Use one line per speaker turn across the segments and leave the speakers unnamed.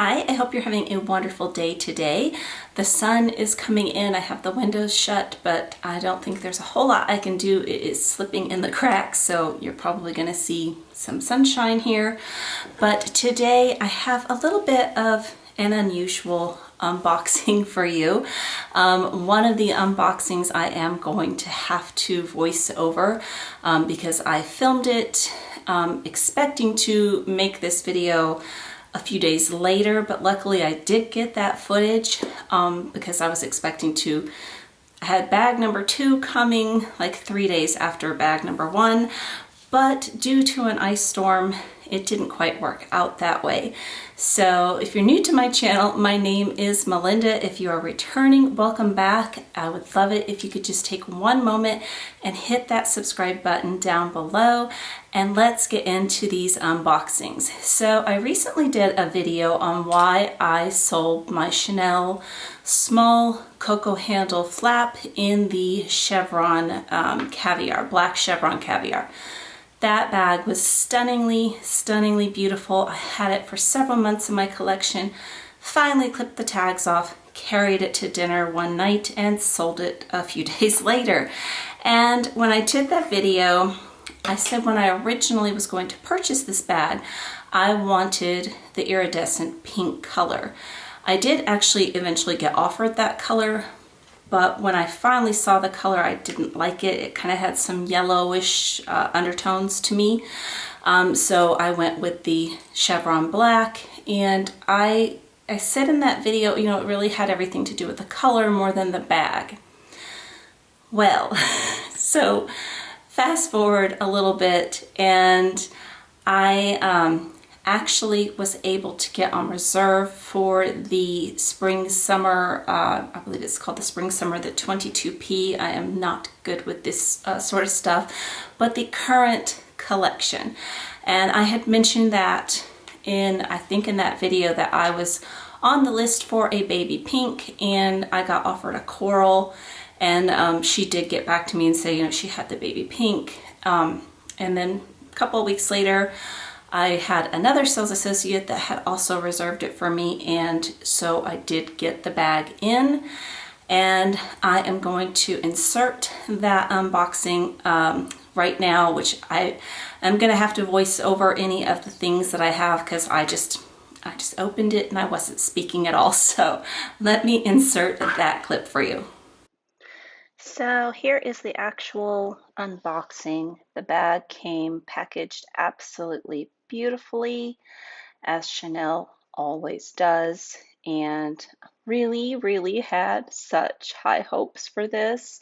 Hi, I hope you're having a wonderful day today. The sun is coming in. I have the windows shut, but I don't think there's a whole lot I can do. It is slipping in the cracks, so you're probably going to see some sunshine here. But today I have a little bit of an unusual unboxing for you. One of the unboxings I am going to have to voice over because I filmed it expecting to make this video a few days later, but luckily I did get that footage because I was expecting to. I had bag number 2 coming like 3 days after bag number 1, but due to an ice storm, it didn't quite work out that way. So if you're new to my channel, my name is Melinda. If you are returning, welcome back. I would love it if you could just take one moment and hit that subscribe button down below, and let's get into these unboxings. So I recently did a video on why I sold my Chanel small cocoa handle flap in the chevron caviar, black chevron caviar. That bag was stunningly, stunningly beautiful. I had it for several months in my collection, finally clipped the tags off, carried it to dinner one night, and sold it a few days later. And when I did that video, I said when I originally was going to purchase this bag, I wanted the iridescent pink color. I did actually eventually get offered that color, but when I finally saw the color, I didn't like it. It kind of had some yellowish undertones to me. So I went with the chevron black, and I said in that video, you know, it really had everything to do with the color more than the bag. Well, so fast forward a little bit, and I actually was able to get on reserve for the spring summer, I believe it's called the spring summer, the 22P. I am not good with this sort of stuff, but the current collection. And I had mentioned that I think in that video that I was on the list for a baby pink, and I got offered a coral, and she did get back to me and say, you know, she had the baby pink. And then a couple of weeks later, I had another sales associate that had also reserved it for me, and so I did get the bag in, and I am going to insert that unboxing right now, which I am going to have to voice over any of the things that I have because I just opened it and I wasn't speaking at all. So let me insert that clip for you. So here is the actual unboxing. The bag came packaged absolutely beautifully, as Chanel always does, and really had such high hopes for this.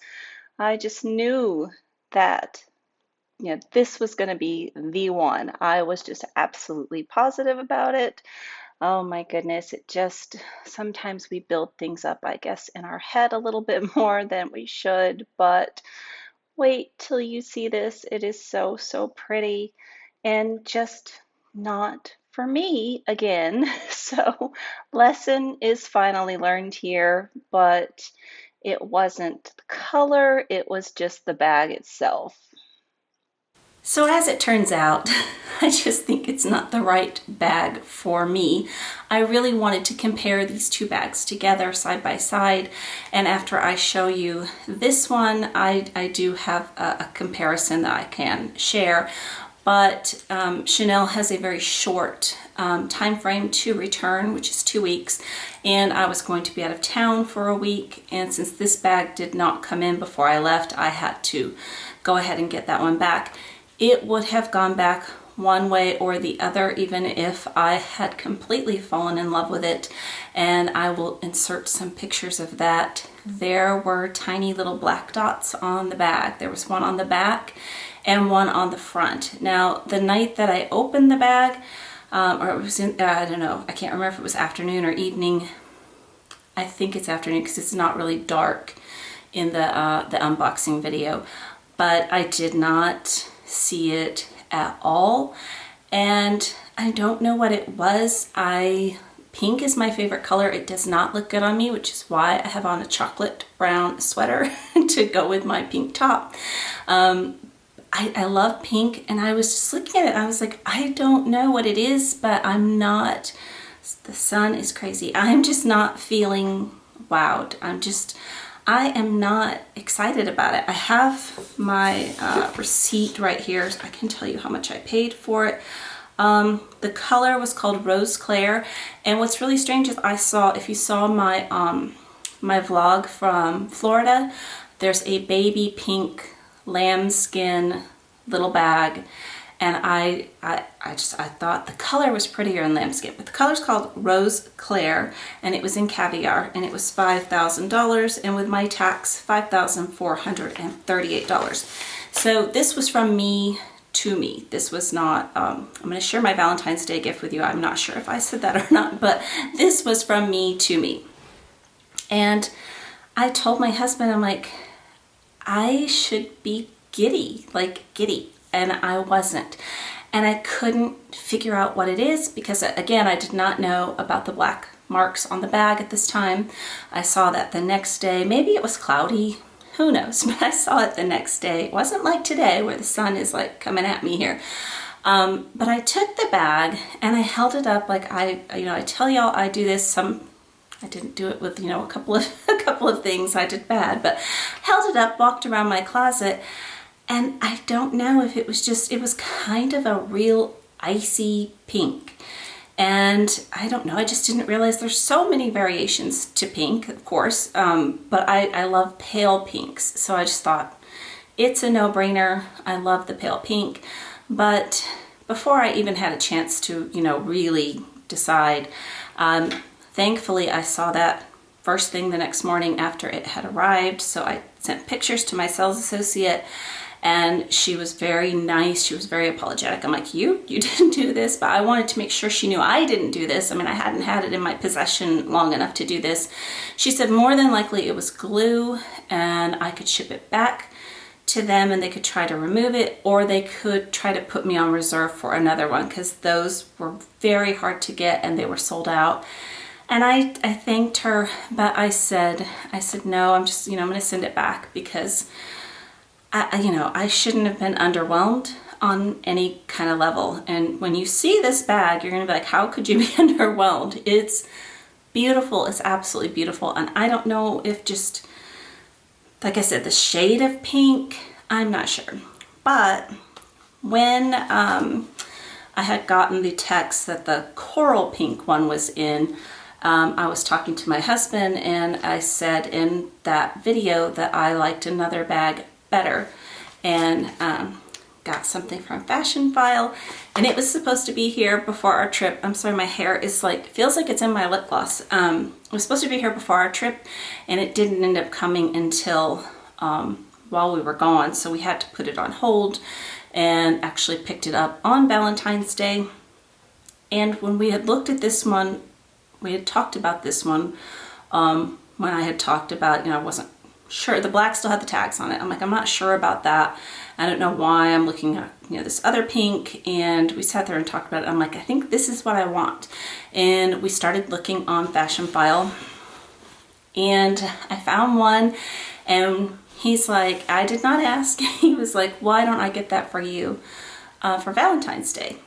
I just knew that, you know, this was going to be the one. I was just absolutely positive about it. Oh my goodness, it just, sometimes we build things up, I guess, in our head a little bit more than we should, but wait till you see this. It is so pretty, and just not for me again. So lesson is finally learned here, but it wasn't the color, it was just the bag itself. So as it turns out, I just think it's not the right bag for me. I really wanted to compare these two bags together side by side, and after I show you this one, I do have a comparison that I can share. But Chanel has a very short time frame to return, which is 2 weeks, and I was going to be out of town for a week, and since this bag did not come in before I left, I had to go ahead and get that one back. It would have gone back one way or the other, even if I had completely fallen in love with it, and I will insert some pictures of that. There were tiny little black dots on the bag. There was one on the back and one on the front. Now, the night that I opened the bag, or it was in, I don't know, I can't remember if it was afternoon or evening. I think it's afternoon because it's not really dark in the unboxing video, but I did not see it at all, and I don't know what it was. Pink is my favorite color. It does not look good on me, which is why I have on a chocolate brown sweater to go with my pink top. I love pink, and I was just looking at it. I was like, I don't know what it is, but I'm not The sun is crazy. I'm just not feeling wowed. I am not excited about it. I have my receipt right here. So I can tell you how much I paid for it. The color was called Rose Claire. And what's really strange is if you saw my, my vlog from Florida, there's a baby pink lambskin little bag. And I thought the color was prettier in lambskin, but the color's called Rose Claire, and it was in caviar, and it was $5,000, and with my tax, $5,438. So this was from me to me. This was not, I'm going to share my Valentine's Day gift with you. I'm not sure if I said that or not, but this was from me to me. And I told my husband, I'm like, I should be giddy, like giddy. And I wasn't. And I couldn't figure out what it is because, again, I did not know about the black marks on the bag at this time. I saw that the next day. Maybe it was cloudy. Who knows? But I saw it the next day. It wasn't like today where the sun is like coming at me here. But I took the bag and I held it up like I tell y'all I do this. I didn't do it with, a couple of things I did bad, but held it up, walked around my closet. And I don't know if it was kind of a real icy pink. And I don't know, I just didn't realize there's so many variations to pink, of course, but I love pale pinks. So I just thought, it's a no-brainer. I love the pale pink. But before I even had a chance to, really decide, thankfully I saw that first thing the next morning after it had arrived. So I sent pictures to my sales associate. And she was very nice. She was very apologetic. I'm like, you didn't do this, but I wanted to make sure she knew I didn't do this. I mean, I hadn't had it in my possession long enough to do this. She said more than likely it was glue and I could ship it back to them and they could try to remove it, or they could try to put me on reserve for another one because those were very hard to get and they were sold out. And I thanked her, but I said, no, I'm just, I'm going to send it back because I shouldn't have been underwhelmed on any kind of level. And when you see this bag, you're going to be like, how could you be underwhelmed? It's beautiful. It's absolutely beautiful. And I don't know if just, like I said, the shade of pink, I'm not sure. But when I had gotten the text that the coral pink one was in, I was talking to my husband and I said in that video that I liked another bag better, and got something from Fashion File, and it was supposed to be here before our trip. I'm sorry, my hair is feels like it's in my lip gloss. It was supposed to be here before our trip and it didn't end up coming until while we were gone, so we had to put it on hold and actually picked it up on Valentine's Day. And when we had looked at this one, we had talked about this one when I had talked about, I wasn't sure. The black still had the tags on it. I'm like, I'm not sure about that. I don't know why. I'm looking at, this other pink, and we sat there and talked about it. I'm like, I think this is what I want. And we started looking on Fashion File, and I found one, and he's like, I did not ask. He was like, why don't I get that for you for Valentine's Day?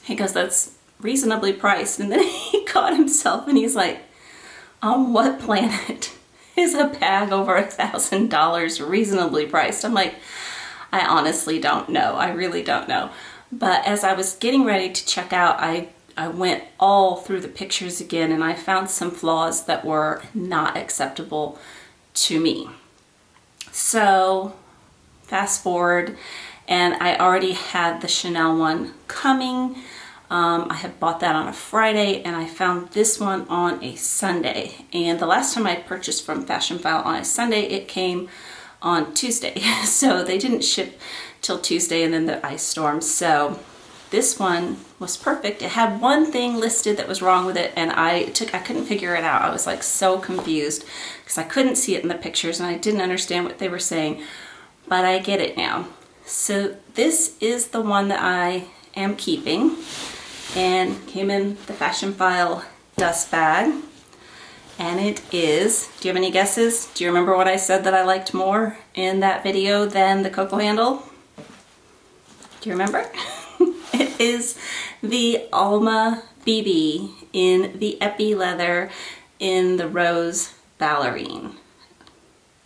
He goes, that's reasonably priced. And then he caught himself and he's like, on what planet is a bag over $1,000 reasonably priced? I'm like, I honestly don't know. I really don't know. But as I was getting ready to check out, I went all through the pictures again and I found some flaws that were not acceptable to me. So fast forward, and I already had the Chanel one coming. I had bought that on a Friday and I found this one on a Sunday. And the last time I purchased from Fashion File on a Sunday, it came on Tuesday. So they didn't ship till Tuesday and then the ice storm. So this one was perfect. It had one thing listed that was wrong with it and I couldn't figure it out. I was like so confused because I couldn't see it in the pictures and I didn't understand what they were saying, but I get it now. So this is the one that I am keeping, and came in the Fashion File dust bag. And it is, do you have any guesses? Do you remember what I said that I liked more in that video than the Cocoa handle? Do you remember? It is the Alma BB in the Epi leather in the rose ballerine.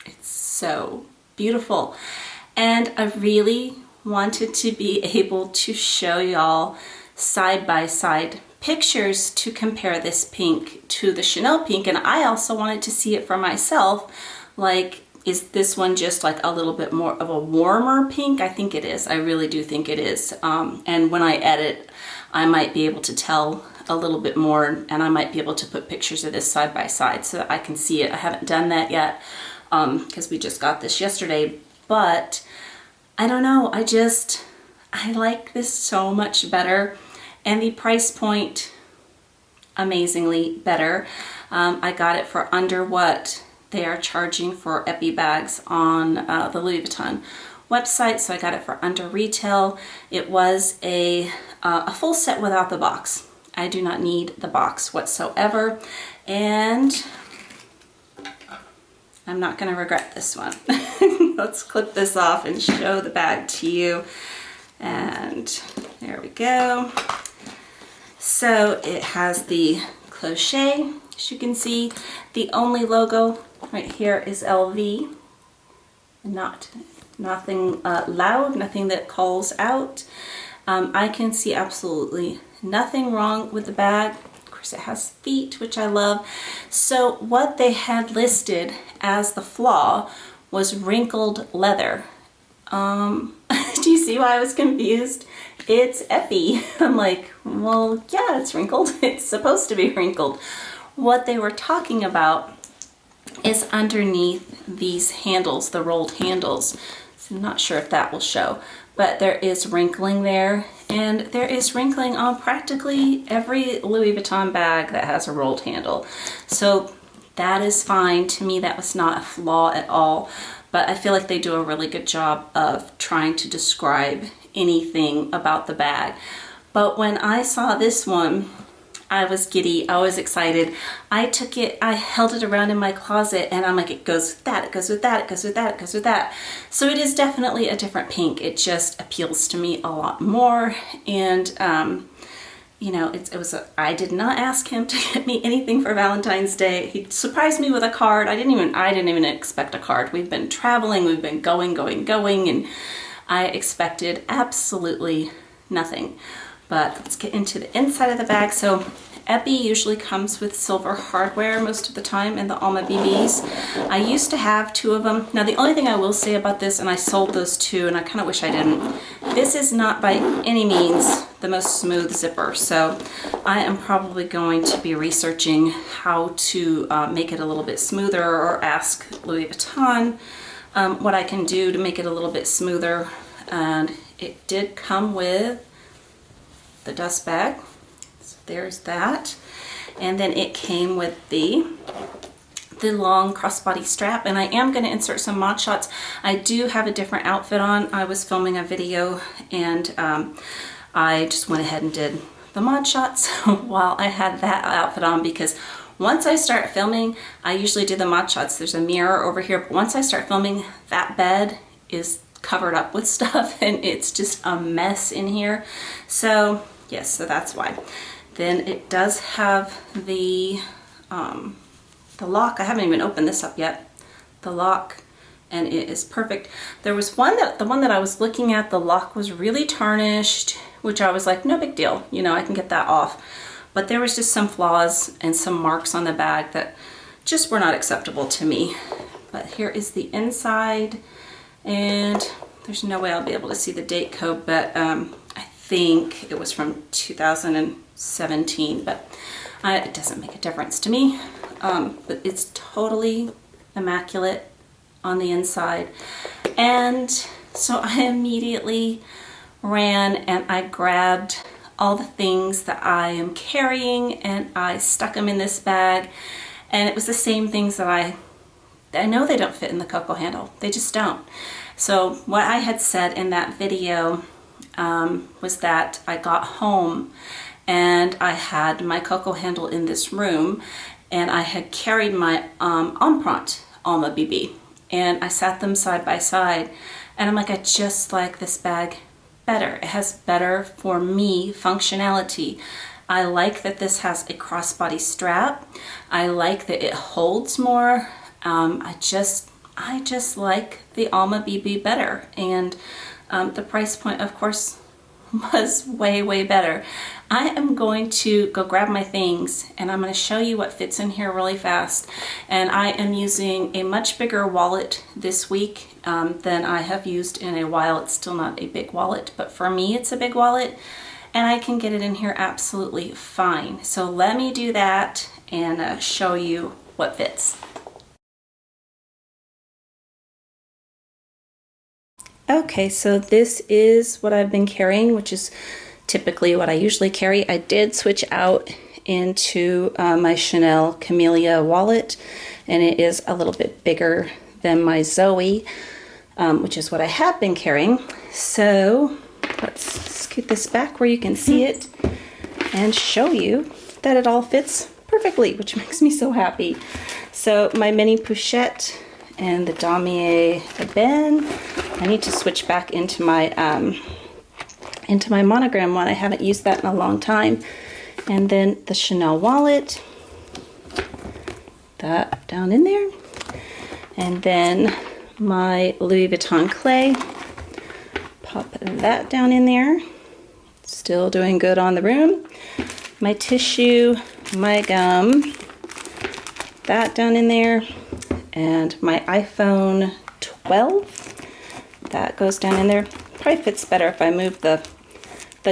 It's so beautiful. And I really wanted to be able to show y'all side-by-side pictures to compare this pink to the Chanel pink, and I also wanted to see it for myself. Like, is this one just like a little bit more of a warmer pink? I think it is. I really do think it is. And when I edit, I might be able to tell a little bit more, and I might be able to put pictures of this side by side so that I can see it. I haven't done that yet because we just got this yesterday, but I don't know. I like this so much better, and the price point amazingly better. I got it for under what they are charging for Epi bags on the Louis Vuitton website, so I got it for under retail. It was a full set without the box. I do not need the box whatsoever, and I'm not going to regret this one. Let's clip this off and show the bag to you. And there we go. So it has the cloche, as you can see. The only logo right here is LV. Nothing loud, nothing that calls out. I can see absolutely nothing wrong with the bag. Of course, it has feet, which I love. So what they had listed as the flaw was wrinkled leather. Do you see why I was confused? It's Epi. I'm like, well, yeah, it's wrinkled. It's supposed to be wrinkled. What they were talking about is underneath these handles, the rolled handles. So I'm not sure if that will show, but there is wrinkling there, and there is wrinkling on practically every Louis Vuitton bag that has a rolled handle. So that is fine. To me, that was not a flaw at all, but I feel like they do a really good job of trying to describe anything about the bag. But when I saw this one, I was giddy, I was excited. I took it, I held it around in my closet, and I'm like, it goes with that, it goes with that, it goes with that, it goes with that. So it is definitely a different pink. It just appeals to me a lot more. And you know, I did not ask him to get me anything for Valentine's Day. He surprised me with a card. I didn't even expect a card. We've been traveling, we've been going, and I expected absolutely nothing. But let's get into the inside of the bag. So Epi usually comes with silver hardware most of the time in the Alma BBs. I used to have 2 of them. Now the only thing I will say about this, and I sold those 2 and I kind of wish I didn't, this is not by any means the most smooth zipper. So I am probably going to be researching how to make it a little bit smoother, or ask Louis Vuitton what I can do to make it a little bit smoother. And it did come with the dust bag. So there's that. And then it came with the long crossbody strap, and I am going to insert some mod shots. I do have a different outfit on. I was filming a video, and I just went ahead and did the mod shots while I had that outfit on, because once I start filming, I usually do the mod shots. There's a mirror over here, but once I start filming, that bed is covered up with stuff and it's just a mess in here. So yes, so that's why. Then it does have the lock. I haven't even opened this up yet. The lock, and it is perfect. There was the one that I was looking at, the lock was really tarnished, which I was like, no big deal, you know, I can get that off. But there was just some flaws and some marks on the bag that just were not acceptable to me. But here is the inside, and there's no way I'll be able to see the date code, but I think it was from 2017, but it doesn't make a difference to me. But it's totally immaculate on the inside. And so I immediately ran and I grabbed all the things that I am carrying and I stuck them in this bag. And it was the same things that I know they don't fit in the cocoa handle. They just don't. So what I had said in that video was that I got home and I had my cocoa handle in this room, and I had carried my Empreinte Alma BB, and I sat them side by side, and I'm like, I just like this bag better. It has better, for me, functionality. I like that this has a crossbody strap. I like that it holds more. I just like the Alma BB better, and the price point, of course, was way better. I am going to go grab my things and I'm going to show you what fits in here really fast. And I am using a much bigger wallet this week than I have used in a while. It's still not a big wallet, but for me it's a big wallet and I can get it in here absolutely fine. So let me do that and show you what fits. Okay, so this is what I've been carrying, which is typically what I usually carry. I did switch out into my Chanel Camellia wallet, and it is a little bit bigger than my Zoe, which is what I have been carrying. So let's scoot this back where you can see it and show you that it all fits perfectly, which makes me so happy. So my mini pochette and the damier Ebene. I need to switch back into my monogram one. I haven't used that in a long time. And then the Chanel wallet, that down in there. And then my Louis Vuitton clay, pop that down in there. Still doing good on the room. My tissue, my gum, that down in there. And my iPhone 12, that goes down in there. Probably fits better if I move the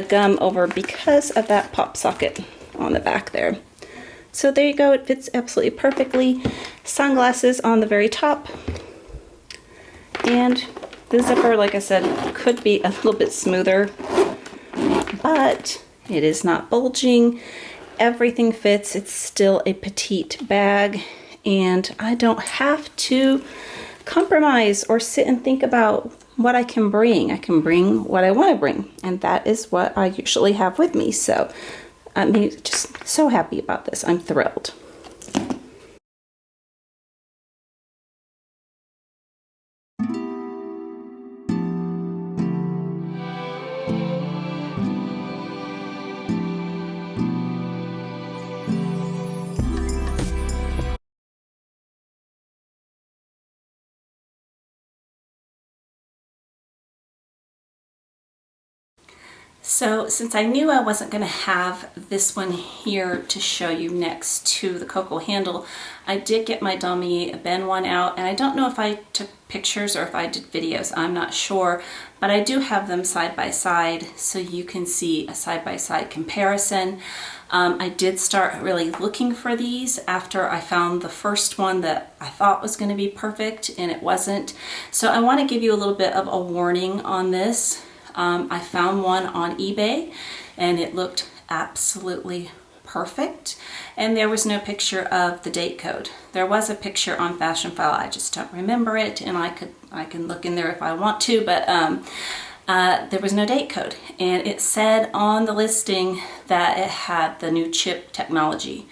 gum over because of that pop socket on the back there. So there you go, it fits absolutely perfectly. Sunglasses on the very top. And the zipper, like I said, could be a little bit smoother, but it is not bulging. Everything fits. It's still a petite bag. And I don't have to compromise or sit and think about what I can bring. I can bring what I want to bring, and that is what I usually have with me. So I'm just so happy about this. I'm thrilled. So since I knew I wasn't going to have this one here to show you next to the Coco handle, I did get my damier Ebene one out, and I don't know if I took pictures or if I did videos, I'm not sure, but I do have them side by side so you can see a side-by-side comparison. I did start really looking for these after I found the first one that I thought was going to be perfect, and it wasn't. So I want to give you a little bit of a warning on this. I found one on eBay and it looked absolutely perfect, and there was no picture of the date code. There was a picture on Fashion File, I just don't remember it, and I can look in there if I want to, but there was no date code, and it said on the listing that it had the new chip technology.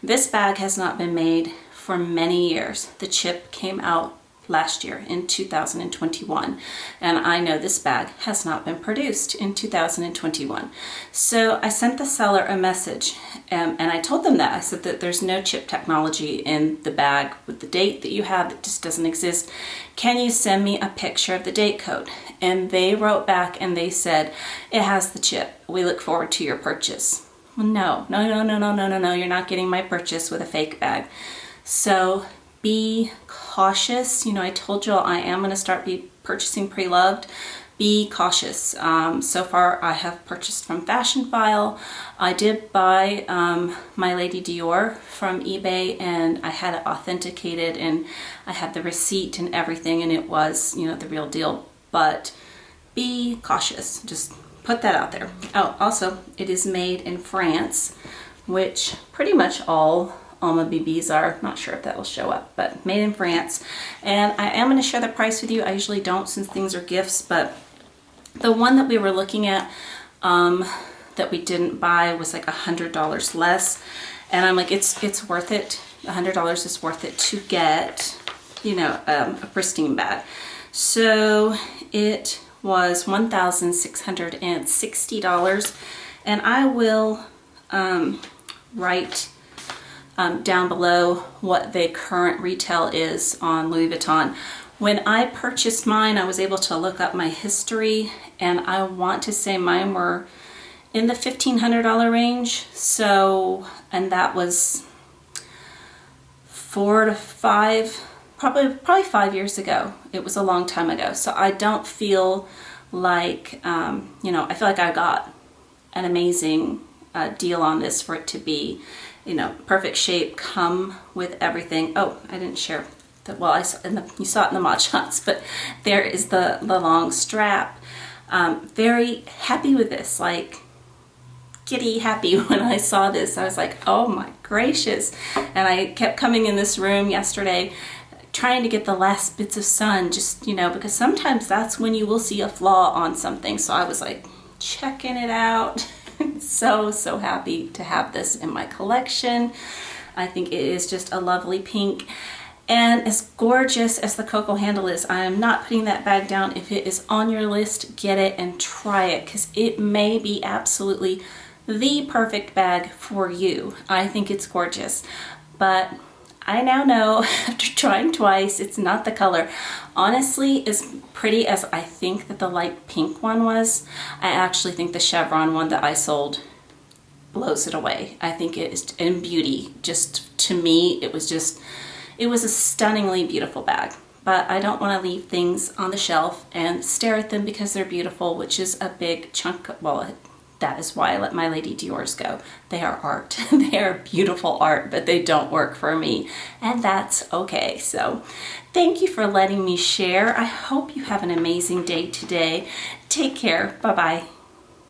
This bag has not been made for many years. The chip came out last year in 2021, and I know this bag has not been produced in 2021. So I sent the seller a message, and I told them that. I said that there's no chip technology in the bag with the date that you have. It just doesn't exist. Can you send me a picture of the date code? And they wrote back and they said, it has the chip. We look forward to your purchase. Well, no, you're not getting my purchase with a fake bag. So be cautious. You know, I told you all I am going to start purchasing pre-loved. Be cautious. So far I have purchased from Fashion File. I did buy my Lady Dior from eBay, and I had it authenticated and I had the receipt and everything, and it was, you know, the real deal. But be cautious. Just put that out there. Oh, also, it is made in France, which pretty much all Alma BBs are. Not sure if that will show up, but made in France. And I am going to share the price with you. I usually don't since things are gifts, but the one that we were looking at that we didn't buy was like $100 less. And I'm like, it's worth it. $100 is worth it to get, you know, a pristine bag. So it was $1,660, and I will write down below what the current retail is on Louis Vuitton. When I purchased mine, I was able to look up my history, and I want to say mine were in the $1,500 range. So, and that was 4 to 5, probably 5 years ago. It was a long time ago. So I don't feel like, you know, I feel like I got an amazing deal on this for it to be, you know, perfect shape, come with everything. Oh, I didn't share that. Well, you saw it in the mod shots, but there is the long strap. Very happy with this, like giddy happy when I saw this. I was like, oh my gracious. And I kept coming in this room yesterday trying to get the last bits of sun, just, you know, because sometimes that's when you will see a flaw on something. So I was like checking it out. So happy to have this in my collection. I think it is just a lovely pink. And as gorgeous as the cocoa handle is, I am not putting that bag down. If it is on your list, get it and try it, because it may be absolutely the perfect bag for you. I think it's gorgeous, but I now know after trying twice, it's not the color. Honestly, as pretty as I think that the light pink one was, I actually think the chevron one that I sold blows it away. I think it is in beauty. Just to me, it was a stunningly beautiful bag. But I don't want to leave things on the shelf and stare at them because they're beautiful, which is a big chunk. Well, that is why I let my Lady Dior's go. They are art. They are beautiful art, but they don't work for me. And that's okay. So thank you for letting me share. I hope you have an amazing day today. Take care. Bye-bye.